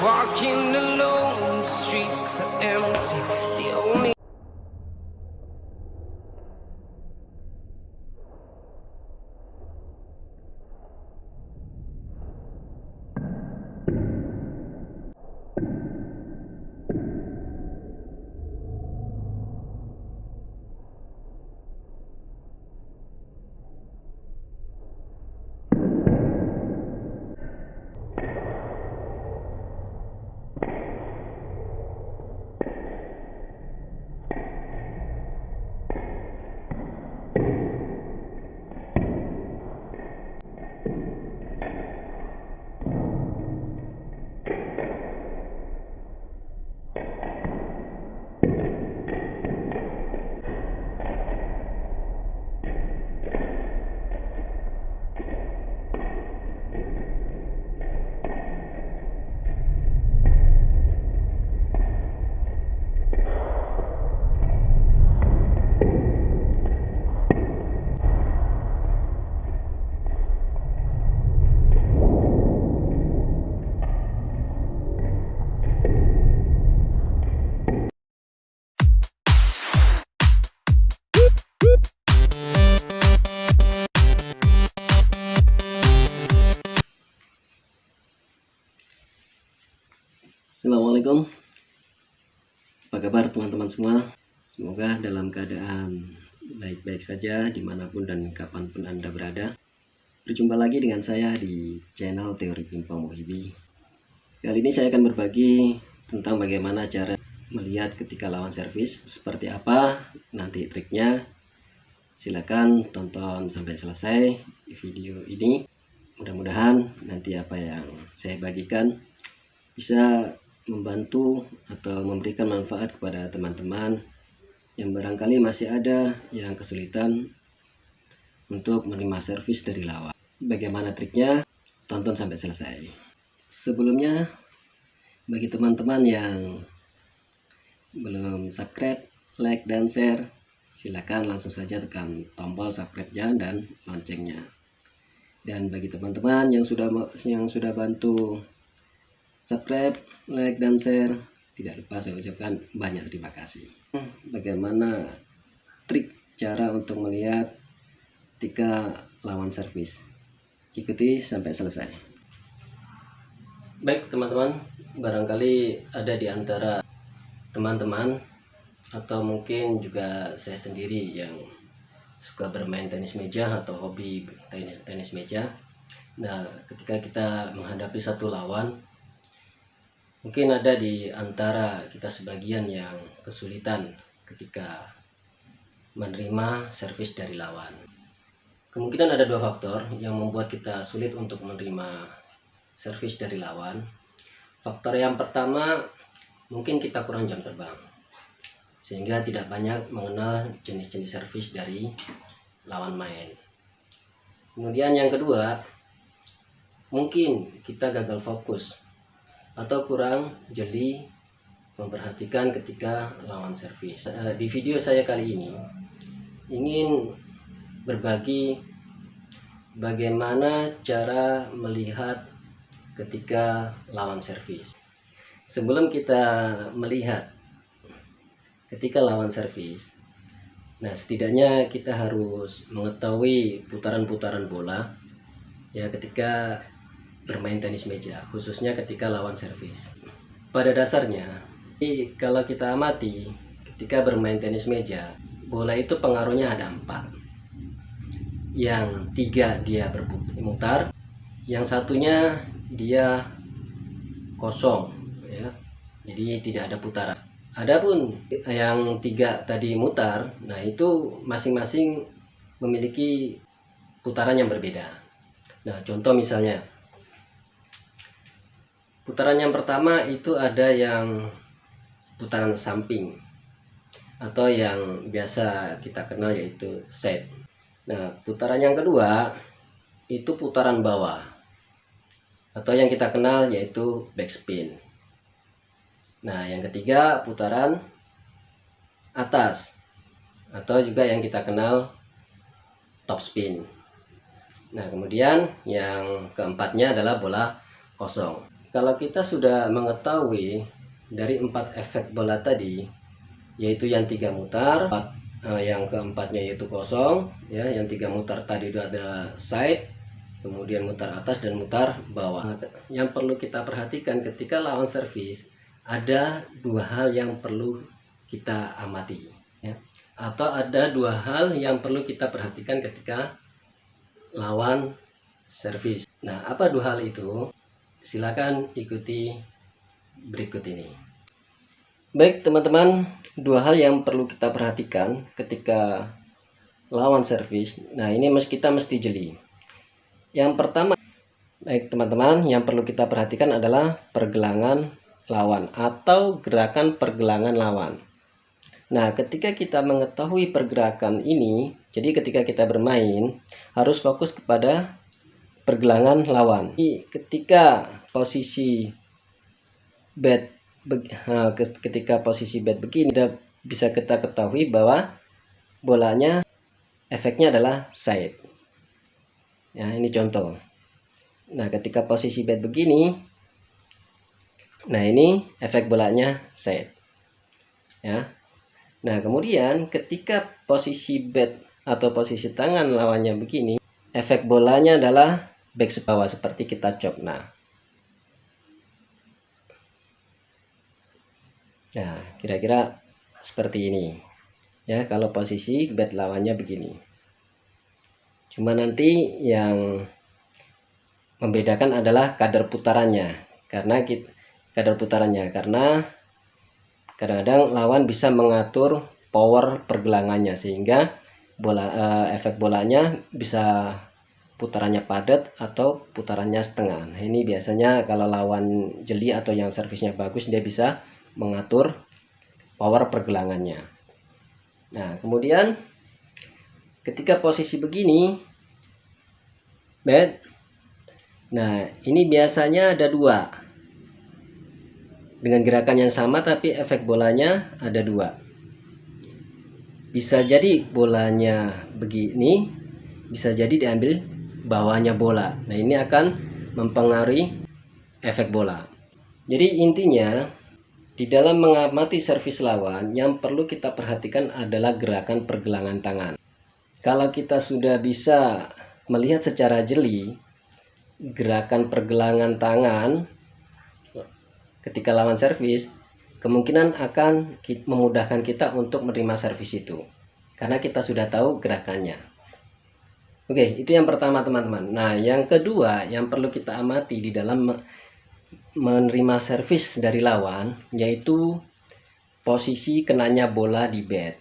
Walking alone, the streets are empty. The only Assalamualaikum, apa kabar teman-teman semua? Semoga dalam keadaan baik-baik saja dimanapun dan kapanpun Anda berada. Berjumpa lagi dengan saya di channel Teori Pimpong Muhibi. Kali ini saya akan berbagi tentang bagaimana cara melihat ketika lawan servis. Seperti apa nanti triknya. Silakan tonton sampai selesai video ini. Mudah-mudahan nanti apa yang saya bagikan bisa membantu atau memberikan manfaat kepada teman-teman yang barangkali masih ada yang kesulitan untuk menerima servis dari lawan. Bagaimana triknya? Tonton sampai selesai. Sebelumnya, bagi teman-teman yang belum subscribe, like, dan share, silakan langsung saja tekan tombol subscribe-nya dan loncengnya. Dan bagi teman-teman yang sudah bantu subscribe, like, dan share, tidak lupa saya ucapkan banyak terima kasih. Bagaimana trik cara untuk melihat ketika lawan servis? Ikuti sampai selesai. Baik teman-teman, barangkali ada di antara teman-teman atau mungkin juga saya sendiri yang suka bermain tenis meja atau hobi tenis meja. Nah, ketika kita menghadapi satu lawan, mungkin ada di antara kita sebagian yang kesulitan ketika menerima servis dari lawan. Kemungkinan ada dua faktor yang membuat kita sulit untuk menerima servis dari lawan. Faktor yang pertama, mungkin kita kurang jam terbang, sehingga tidak banyak mengenal jenis-jenis servis dari lawan main. Kemudian yang kedua, mungkin kita gagal fokus atau kurang jeli memperhatikan ketika lawan servis. Di video saya kali ini ingin berbagi bagaimana cara melihat ketika lawan servis. Sebelum kita melihat ketika lawan servis, nah setidaknya kita harus mengetahui putaran-putaran bola ya ketika bermain tenis meja, khususnya ketika lawan servis. Pada dasarnya, kalau kita amati ketika bermain tenis meja, bola itu pengaruhnya ada 4. Yang 3 dia berputar, yang satunya dia kosong ya. Jadi tidak ada putaran. Adapun yang 3 tadi mutar, nah itu masing-masing memiliki putaran yang berbeda. Nah, contoh misalnya putaran yang pertama itu ada yang putaran samping atau yang biasa kita kenal yaitu set. Nah, putaran yang kedua itu putaran bawah atau yang kita kenal yaitu backspin. Nah, yang ketiga putaran atas atau juga yang kita kenal top spin. Nah, kemudian yang keempatnya adalah bola kosong. Kalau kita sudah mengetahui dari 4 efek bola tadi, yaitu yang 3 mutar, yang keempatnya yaitu kosong, ya, yang 3 mutar tadi itu ada side, kemudian mutar atas dan mutar bawah. Yang perlu kita perhatikan ketika lawan servis, ada 2 hal yang perlu kita amati, ya. Atau ada 2 hal yang perlu kita perhatikan ketika lawan servis. Nah, apa 2 hal itu? Silakan ikuti berikut ini. Baik teman-teman, 2 hal yang perlu kita perhatikan ketika lawan servis. Nah, ini kita mesti jeli. Yang pertama, baik teman-teman, yang perlu kita perhatikan adalah pergelangan lawan atau gerakan pergelangan lawan. Nah, ketika kita mengetahui pergerakan ini, jadi ketika kita bermain harus fokus kepada pergelangan lawan. Ketika posisi bat begini, bisa kita ketahui bahwa bolanya efeknya adalah side. Ya, ini contoh. Nah, ketika posisi bat begini, nah ini efek bolanya side. Ya. Nah, kemudian ketika posisi bat atau posisi tangan lawannya begini, efek bolanya adalah back ke bawah seperti kita chop. Nah, kira-kira seperti ini. Ya, kalau posisi bat lawannya begini. Cuma nanti yang membedakan adalah kadar putarannya. Karena kadang-kadang lawan bisa mengatur power pergelangannya sehingga efek bolanya bisa putarannya padat atau putarannya setengah. Nah, ini biasanya kalau lawan jeli atau yang servisnya bagus, dia bisa mengatur power pergelangannya. Nah, kemudian ketika posisi begini bat, nah ini biasanya ada 2 dengan gerakan yang sama tapi efek bolanya ada 2. Bisa jadi bolanya begini, bisa jadi diambil bawahnya bola. Nah, ini akan mempengaruhi efek bola. Jadi intinya di dalam mengamati servis lawan, yang perlu kita perhatikan adalah gerakan pergelangan tangan. Kalau kita sudah bisa melihat secara jeli gerakan pergelangan tangan ketika lawan servis, kemungkinan akan memudahkan kita untuk menerima servis itu karena kita sudah tahu gerakannya. Oke, itu yang pertama teman-teman. Nah, yang kedua yang perlu kita amati di dalam menerima servis dari lawan, yaitu posisi kenanya bola di bat.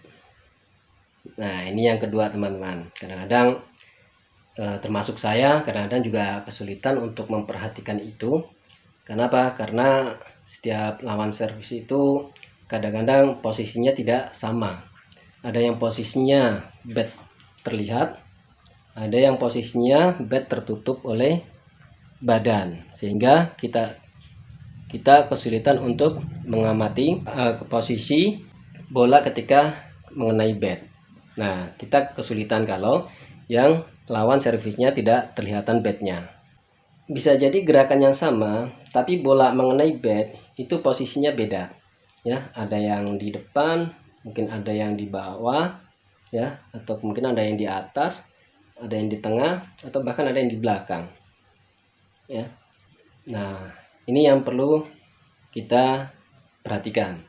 Nah, ini yang kedua teman-teman. Kadang-kadang termasuk saya, kadang-kadang juga kesulitan untuk memperhatikan itu. Kenapa? Karena setiap lawan servis itu kadang-kadang posisinya tidak sama. Ada yang posisinya bat terlihat, ada yang posisinya bat tertutup oleh badan, sehingga kita kesulitan untuk mengamati posisi bola ketika mengenai bat. Nah, kita kesulitan kalau yang lawan servisnya tidak terlihatan batnya. Bisa jadi gerakan yang sama tapi bola mengenai bat itu posisinya beda, ya. Ada yang di depan, mungkin ada yang di bawah, ya, atau mungkin ada yang di atas, ada yang di tengah, atau bahkan ada yang di belakang, ya. Nah, ini yang perlu kita perhatikan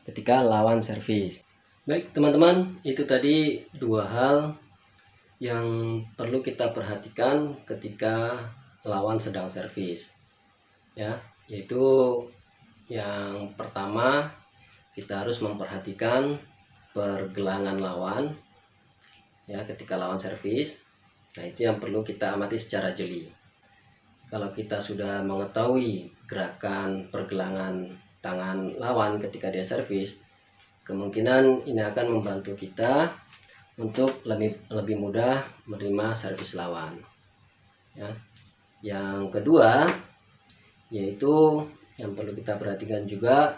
ketika lawan servis. Baik teman-teman, itu tadi 2 hal yang perlu kita perhatikan ketika lawan sedang servis, ya, yaitu yang pertama, kita harus memperhatikan pergelangan lawan, ya, ketika lawan servis. Nah, itu yang perlu kita amati secara jeli. Kalau kita sudah mengetahui gerakan pergelangan tangan lawan ketika dia servis, kemungkinan ini akan membantu kita untuk lebih mudah menerima servis lawan, ya. Yang kedua, yaitu yang perlu kita perhatikan juga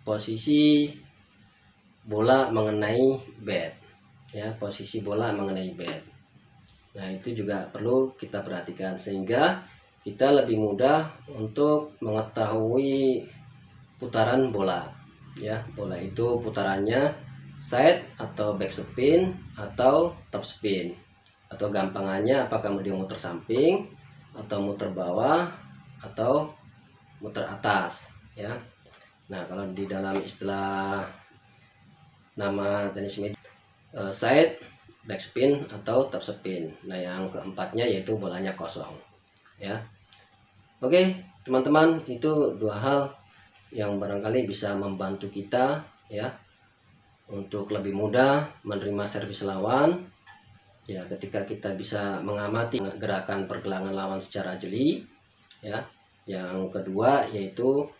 posisi bola mengenai bat, ya, posisi bola mengenai bat. Nah, itu juga perlu kita perhatikan sehingga kita lebih mudah untuk mengetahui putaran bola. Ya, bola itu putarannya side atau back spin atau top spin. Atau gampangannya apakah dia muter samping atau muter bawah atau muter atas, ya. Nah, kalau di dalam istilah nama tenis meja, side, backspin atau top spin. Nah, yang keempatnya yaitu bolanya kosong, ya. Oke, teman-teman, itu dua hal yang barangkali bisa membantu kita, ya, untuk lebih mudah menerima servis lawan. Ya, ketika kita bisa mengamati gerakan pergelangan lawan secara jeli, ya. Yang kedua yaitu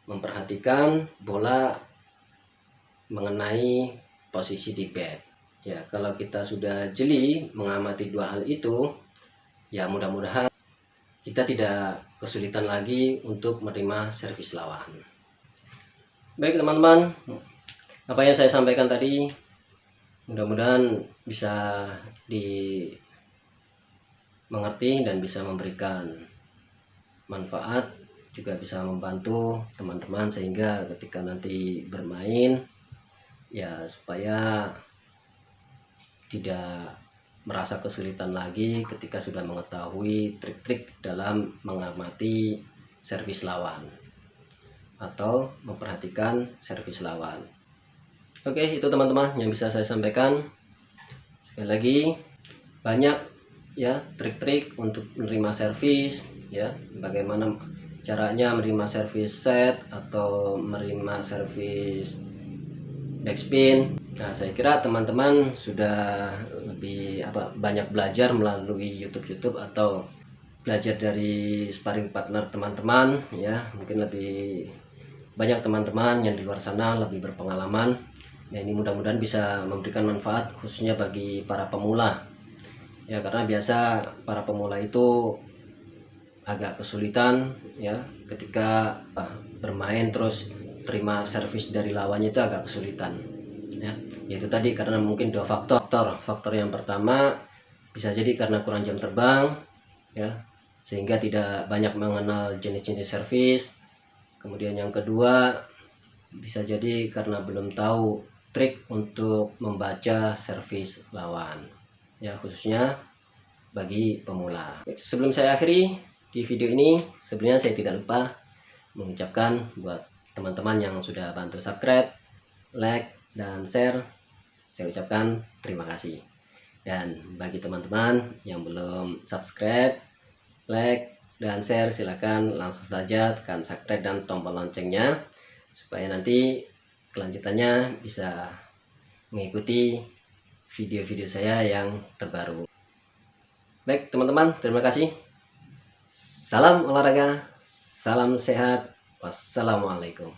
memperhatikan bola mengenai posisi di bat. Ya, kalau kita sudah jeli mengamati dua hal itu, ya mudah-mudahan kita tidak kesulitan lagi untuk menerima servis lawan. Baik teman-teman, apa yang saya sampaikan tadi mudah-mudahan bisa dimengerti dan bisa memberikan manfaat, juga bisa membantu teman-teman sehingga ketika nanti bermain, ya supaya tidak merasa kesulitan lagi ketika sudah mengetahui trik-trik dalam mengamati servis lawan atau memperhatikan servis lawan. Oke, itu teman-teman yang bisa saya sampaikan. Sekali lagi, banyak ya trik-trik untuk menerima servis, ya, bagaimana caranya menerima servis set atau menerima servis backspin. Nah, saya kira teman-teman sudah lebih banyak belajar melalui YouTube atau belajar dari sparring partner teman-teman, ya. Mungkin lebih banyak teman-teman yang di luar sana lebih berpengalaman. Nah, ini mudah-mudahan bisa memberikan manfaat khususnya bagi para pemula. Ya, karena biasa para pemula itu agak kesulitan, ya, ketika bermain terus terima servis dari lawannya itu agak kesulitan, ya. Yaitu tadi karena mungkin dua faktor yang pertama bisa jadi karena kurang jam terbang, ya, sehingga tidak banyak mengenal jenis-jenis servis. Kemudian yang kedua bisa jadi karena belum tahu trik untuk membaca servis lawan, ya, khususnya bagi pemula. Sebelum saya akhiri di video ini, sebenarnya saya tidak lupa mengucapkan buat teman-teman yang sudah bantu subscribe, like, dan share, saya ucapkan terima kasih. Dan bagi teman-teman yang belum subscribe, like, dan share, silakan langsung saja tekan subscribe dan tombol loncengnya supaya nanti kelanjutannya bisa mengikuti video-video saya yang terbaru. Baik teman-teman, terima kasih. Salam olahraga, salam sehat, wassalamualaikum.